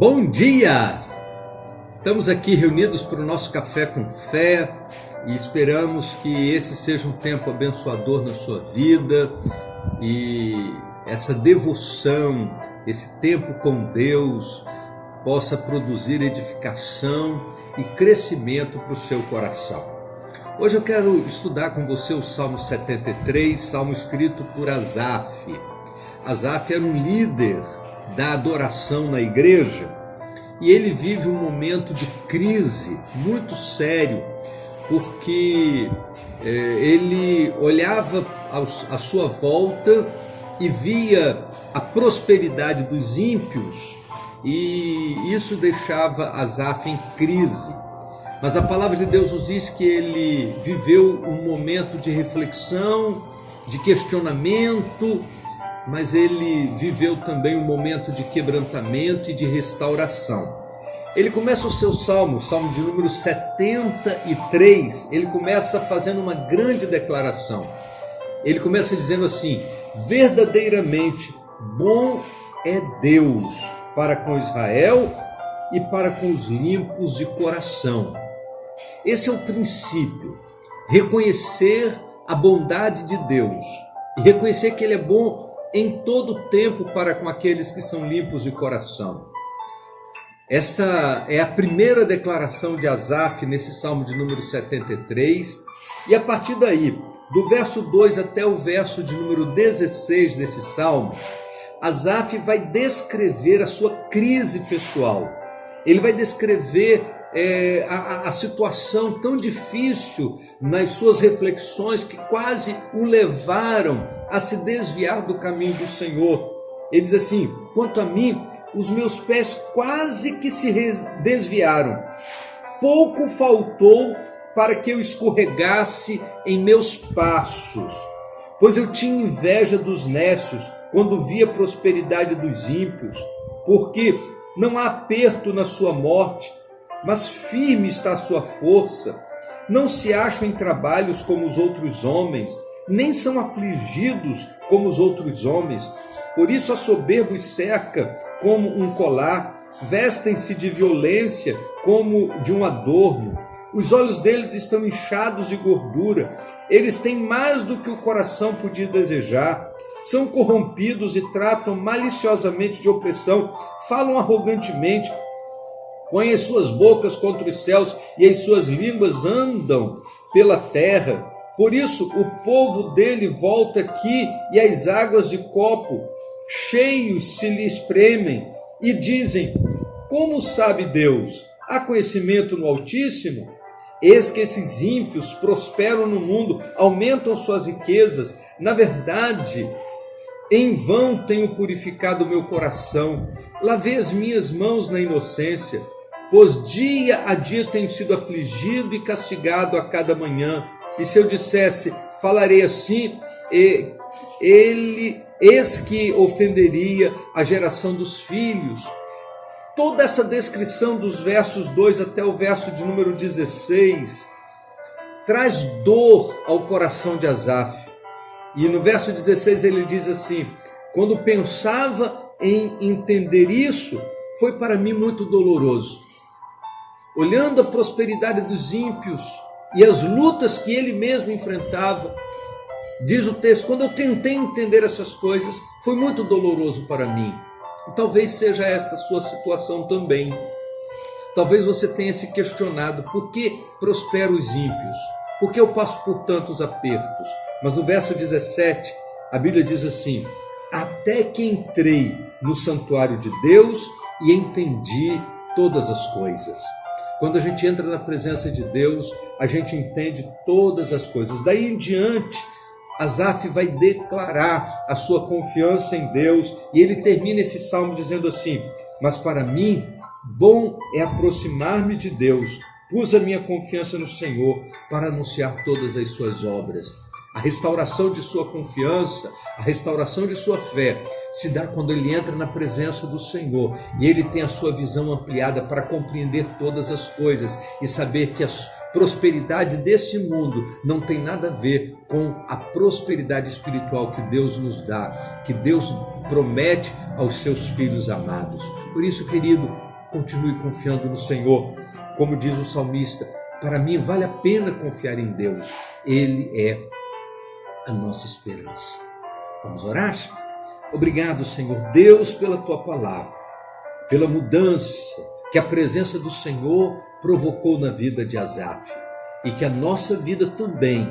Bom dia! Estamos aqui reunidos para o nosso Café com Fé e esperamos que esse seja um tempo abençoador na sua vida e essa devoção, esse tempo com Deus possa produzir edificação e crescimento para o seu coração. Hoje eu quero estudar com você o Salmo 73, salmo escrito por Asaf. Asaf era um líder da adoração na igreja e ele vive um momento de crise muito sério, porque ele olhava à sua volta e via a prosperidade dos ímpios e isso deixava Asaf em crise. Mas a palavra de Deus nos diz que ele viveu um momento de reflexão, de questionamento, mas ele viveu também um momento de quebrantamento e de restauração. Ele começa o seu salmo de número 73, ele começa fazendo uma grande declaração. Ele começa dizendo assim: verdadeiramente bom é Deus para com Israel e para com os limpos de coração. Esse é o princípio, reconhecer a bondade de Deus e reconhecer que Ele é bom em todo tempo para com aqueles que são limpos de coração. Essa é a primeira declaração de Asaf nesse salmo de número 73, e a partir daí, do verso 2 até o verso de número 16 desse salmo, Asaf vai descrever a sua crise pessoal. Ele vai descrever a situação tão difícil nas suas reflexões que quase o levaram a se desviar do caminho do Senhor. Ele diz assim: quanto a mim, os meus pés quase que se desviaram. Pouco faltou para que eu escorregasse em meus passos, pois eu tinha inveja dos nécios quando via a prosperidade dos ímpios, porque não há aperto na sua morte, mas firme está a sua força. Não se acham em trabalhos como os outros homens, nem são afligidos como os outros homens. Por isso a soberba os cerca como um colar, vestem-se de violência como de um adorno. Os olhos deles estão inchados de gordura, eles têm mais do que o coração podia desejar. São corrompidos e tratam maliciosamente de opressão, falam arrogantemente, põem as suas bocas contra os céus e as suas línguas andam pela terra. Por isso o povo dele volta aqui e as águas de copo cheios se lhe espremem e dizem: como sabe Deus? Há conhecimento no Altíssimo? Eis que esses ímpios prosperam no mundo, aumentam suas riquezas. Na verdade, em vão tenho purificado o meu coração, lavei as minhas mãos na inocência, pois dia a dia tenho sido afligido e castigado a cada manhã. E se eu dissesse, falarei assim, eis que ofenderia a geração dos filhos. Toda essa descrição dos versos 2 até o verso de número 16 traz dor ao coração de Asaf. E no verso 16 ele diz assim: quando pensava em entender isso, foi para mim muito doloroso. Olhando a prosperidade dos ímpios e as lutas que ele mesmo enfrentava, diz o texto, quando eu tentei entender essas coisas, foi muito doloroso para mim. E talvez seja esta a sua situação também. Talvez você tenha se questionado: por que prosperam os ímpios? Por que eu passo por tantos apertos? Mas no verso 17, a Bíblia diz assim: até que entrei no santuário de Deus e entendi todas as coisas. Quando a gente entra na presença de Deus, a gente entende todas as coisas. Daí em diante, Asaf vai declarar a sua confiança em Deus e ele termina esse salmo dizendo assim: mas para mim, bom é aproximar-me de Deus, pus a minha confiança no Senhor para anunciar todas as suas obras. A restauração de sua confiança, a restauração de sua fé se dá quando ele entra na presença do Senhor e ele tem a sua visão ampliada para compreender todas as coisas e saber que a prosperidade desse mundo não tem nada a ver com a prosperidade espiritual que Deus nos dá, que Deus promete aos seus filhos amados. Por isso, querido, Continue confiando no Senhor. Como diz o salmista, para mim vale a pena confiar em Deus. Ele é a nossa esperança. Vamos orar? Obrigado, Senhor Deus, pela tua palavra, pela mudança que a presença do Senhor provocou na vida de Asaf, e que a nossa vida também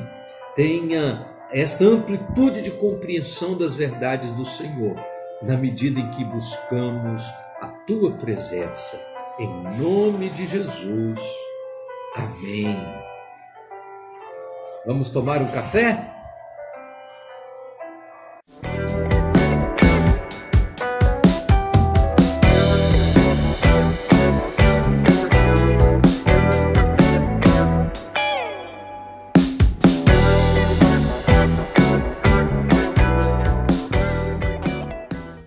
tenha esta amplitude de compreensão das verdades do Senhor, na medida em que buscamos a tua presença. Em nome de Jesus. Amém. Vamos tomar um café?